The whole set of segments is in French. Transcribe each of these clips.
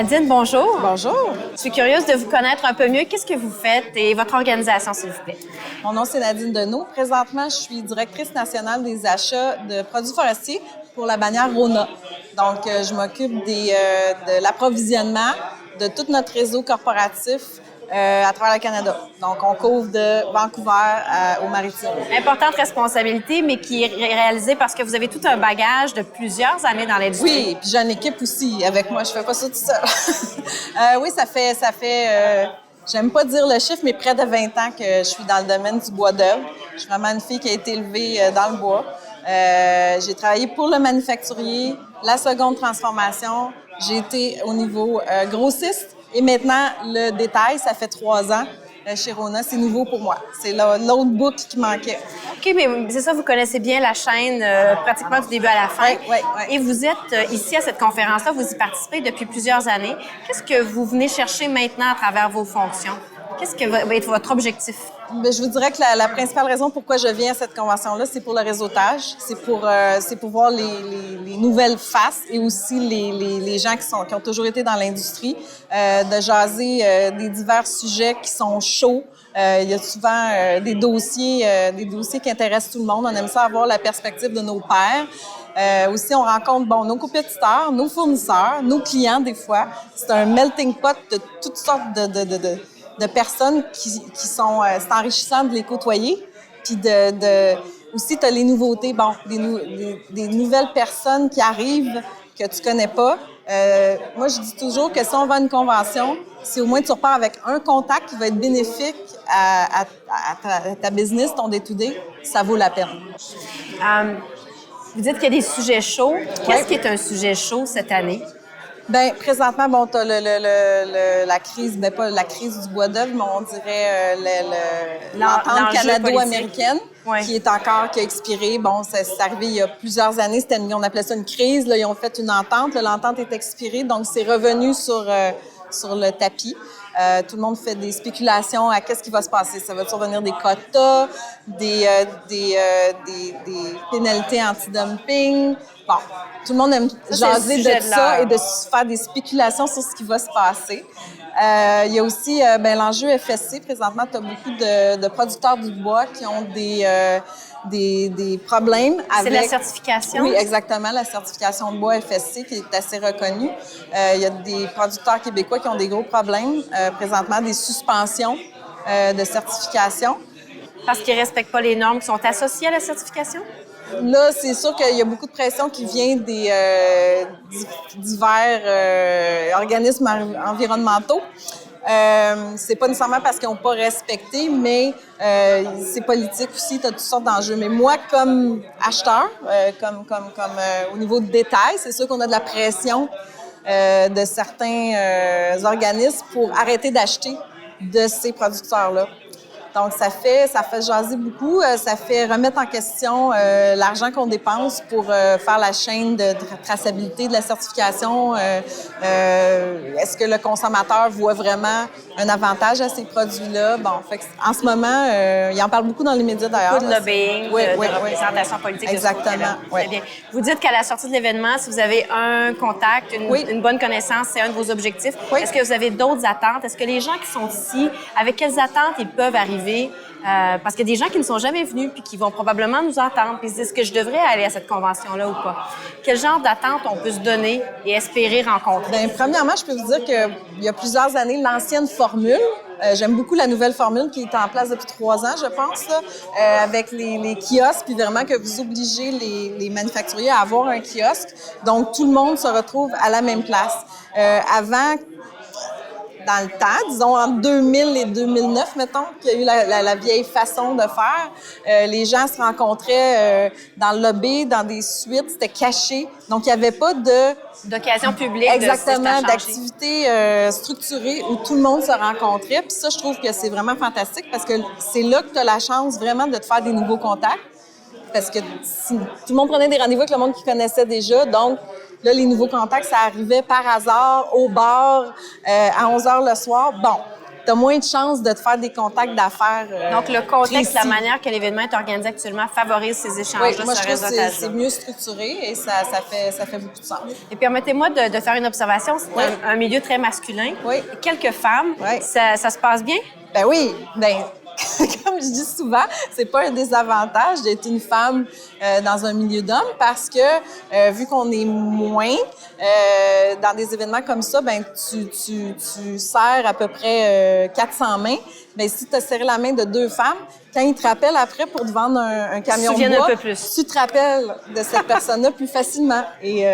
Nadine, bonjour. Bonjour. Je suis curieuse de vous connaître un peu mieux. Qu'est-ce que vous faites et votre organisation, s'il vous plaît? Mon nom, c'est Nadine Deneau. Présentement, je suis directrice nationale des achats de produits forestiers pour la bannière Rona. Donc, je m'occupe de l'approvisionnement de tout notre réseau corporatif à travers le Canada. Donc, on couvre de Vancouver aux Maritimes. Importante responsabilité, mais qui est réalisée parce que vous avez tout un bagage de plusieurs années dans l'industrie. Oui, puis j'ai une équipe aussi avec moi. Je fais pas ça toute seule. Oui, ça fait j'aime pas dire le chiffre, mais près de 20 ans que je suis dans le domaine du bois d'œuvre. Je suis vraiment une fille qui a été élevée dans le bois. J'ai travaillé pour le manufacturier, la seconde transformation. J'ai été au niveau grossiste et maintenant le détail, ça fait 3 ans. Chez Rona, c'est nouveau pour moi. C'est l'autre boucle qui manquait. OK, mais c'est ça, vous connaissez bien la chaîne pratiquement du début à la fin. Oui. Et vous êtes ici à cette conférence-là, vous y participez depuis plusieurs années. Qu'est-ce que vous venez chercher maintenant à travers vos fonctions? Qu'est-ce que va être votre objectif? Bien, je vous dirais que la principale raison pourquoi je viens à cette convention-là, c'est pour le réseautage, c'est pour voir les nouvelles faces et aussi les gens qui ont toujours été dans l'industrie, de jaser des divers sujets qui sont chauds. Il y a souvent des dossiers qui intéressent tout le monde. On aime ça avoir la perspective de nos pairs. Aussi, on rencontre nos compétiteurs, nos fournisseurs, nos clients des fois. C'est un melting pot de toutes sortes de personnes qui sont... c'est enrichissant de les côtoyer. Puis aussi, tu as les nouveautés, des nouvelles personnes qui arrivent que tu connais pas. Moi, je dis toujours que si on va à une convention, si au moins tu repars avec un contact qui va être bénéfique à ta business, ton day-to-day, ça vaut la peine. Vous dites qu'il y a des sujets chauds. Qu'est-ce qui est un sujet chaud cette année? Bien, présentement, tu as la crise, pas la crise du bois d'œuvre, mais on dirait l'entente canado-américaine qui a expiré. Bon, c'est arrivé il y a plusieurs années, on appelait ça une crise. Là, ils ont fait une entente. L'entente est expirée, donc c'est revenu sur le tapis. Tout le monde fait des spéculations à qu'est-ce qui va se passer. Ça va survenir des quotas, des pénalités anti-dumping. Bon, tout le monde aime jaser de ça et de faire des spéculations sur ce qui va se passer. Il y a aussi l'enjeu FSC. Présentement, tu as beaucoup de producteurs du bois qui ont des problèmes avec... C'est la certification? Oui, exactement, la certification de bois FSC qui est assez reconnue. Il y a des producteurs québécois qui ont des gros problèmes. Présentement, des suspensions de certification. Parce qu'ils ne respectent pas les normes qui sont associées à la certification? Là, c'est sûr qu'il y a beaucoup de pression qui vient des divers organismes environnementaux. C'est pas nécessairement parce qu'ils n'ont pas respecté, mais c'est politique aussi, tu as toutes sortes d'enjeux. Mais moi, comme acheteur, au niveau de détail, c'est sûr qu'on a de la pression de certains organismes pour arrêter d'acheter de ces producteurs-là. Donc, ça fait jaser beaucoup, ça fait remettre en question l'argent qu'on dépense pour faire la chaîne de traçabilité de la certification. Est-ce que le consommateur voit vraiment un avantage à ces produits-là? Bon, fait que, en ce moment, il en parle beaucoup dans les médias d'ailleurs. Beaucoup de lobbying, de représentation politique. Exactement. Très bien. Vous dites qu'à la sortie de l'événement, si vous avez un contact, une bonne connaissance, c'est un de vos objectifs. Oui. Est-ce que vous avez d'autres attentes? Est-ce que les gens qui sont ici, avec quelles attentes ils peuvent arriver? Parce qu'il y a des gens qui ne sont jamais venus puis qui vont probablement nous entendre puis se disent que je devrais aller à cette convention-là ou pas. Quel genre d'attente on peut se donner et espérer rencontrer? Bien, premièrement, je peux vous dire qu'il y a plusieurs années, l'ancienne formule, j'aime beaucoup la nouvelle formule qui est en place depuis 3 ans, je pense, là, avec les kiosques, puis vraiment que vous obligez les manufacturiers à avoir un kiosque. Donc, tout le monde se retrouve à la même place. Avant, dans le temps, disons entre 2000 et 2009, mettons, qu'il y a eu la vieille façon de faire. Les gens se rencontraient dans le lobby, dans des suites, c'était caché. Donc, il n'y avait pas d'occasion publique. Exactement, d'activités structurées où tout le monde se rencontrait. Puis ça, je trouve que c'est vraiment fantastique parce que c'est là que tu as la chance vraiment de te faire des nouveaux contacts. Parce que tout le monde prenait des rendez-vous avec le monde qui connaissait déjà. Donc, là, les nouveaux contacts, ça arrivait par hasard au bar à 11h le soir. Bon, tu as moins de chances de te faire des contacts d'affaires. Donc, le contexte, précis. la manière que l'événement est organisé actuellement favorise ces échanges-là, Oui, moi, je ce trouve que réseautage-là. c'est mieux structuré et ça fait beaucoup de sens. Et permettez-moi de faire une observation. C'est Oui. un milieu très masculin. Oui. Quelques femmes, Oui. ça se passe bien? Ben oui, comme je dis souvent, c'est pas un désavantage d'être une femme dans un milieu d'hommes parce que vu qu'on est moins dans des événements comme ça, ben tu serres à peu près 400 mains. Ben si tu as serré la main de 2 femmes, quand ils te rappellent après pour te vendre un camion de bois, un peu plus. tu te rappelles de cette personne-là plus facilement. Et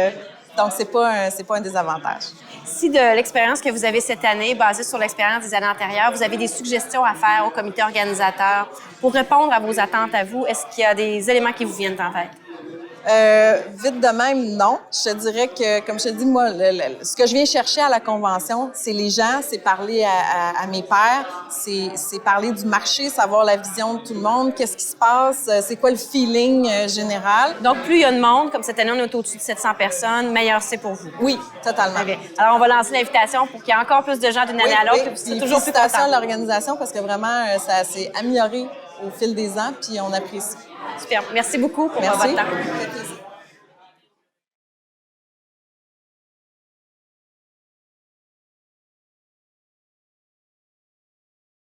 donc c'est pas un désavantage. Si de l'expérience que vous avez cette année, basée sur l'expérience des années antérieures, vous avez des suggestions à faire au comité organisateur pour répondre à vos attentes à vous, est-ce qu'il y a des éléments qui vous viennent en tête? Vite de même, non. Je te dirais que, comme je te dis, moi, ce que je viens chercher à la convention, c'est les gens, c'est parler à mes pairs, c'est parler du marché, savoir la vision de tout le monde, qu'est-ce qui se passe, c'est quoi le feeling général. Donc, plus il y a de monde, comme cette année, on est au-dessus de 700 personnes, meilleur c'est pour vous. Oui, totalement. Très bien. Alors, on va lancer l'invitation pour qu'il y ait encore plus de gens d'une année à l'autre. Oui. C'est toujours plus Félicitations à content. l'organisation parce que vraiment, ça s'est amélioré au fil des ans, puis on apprécie. Super. Merci beaucoup pour votre temps. Merci.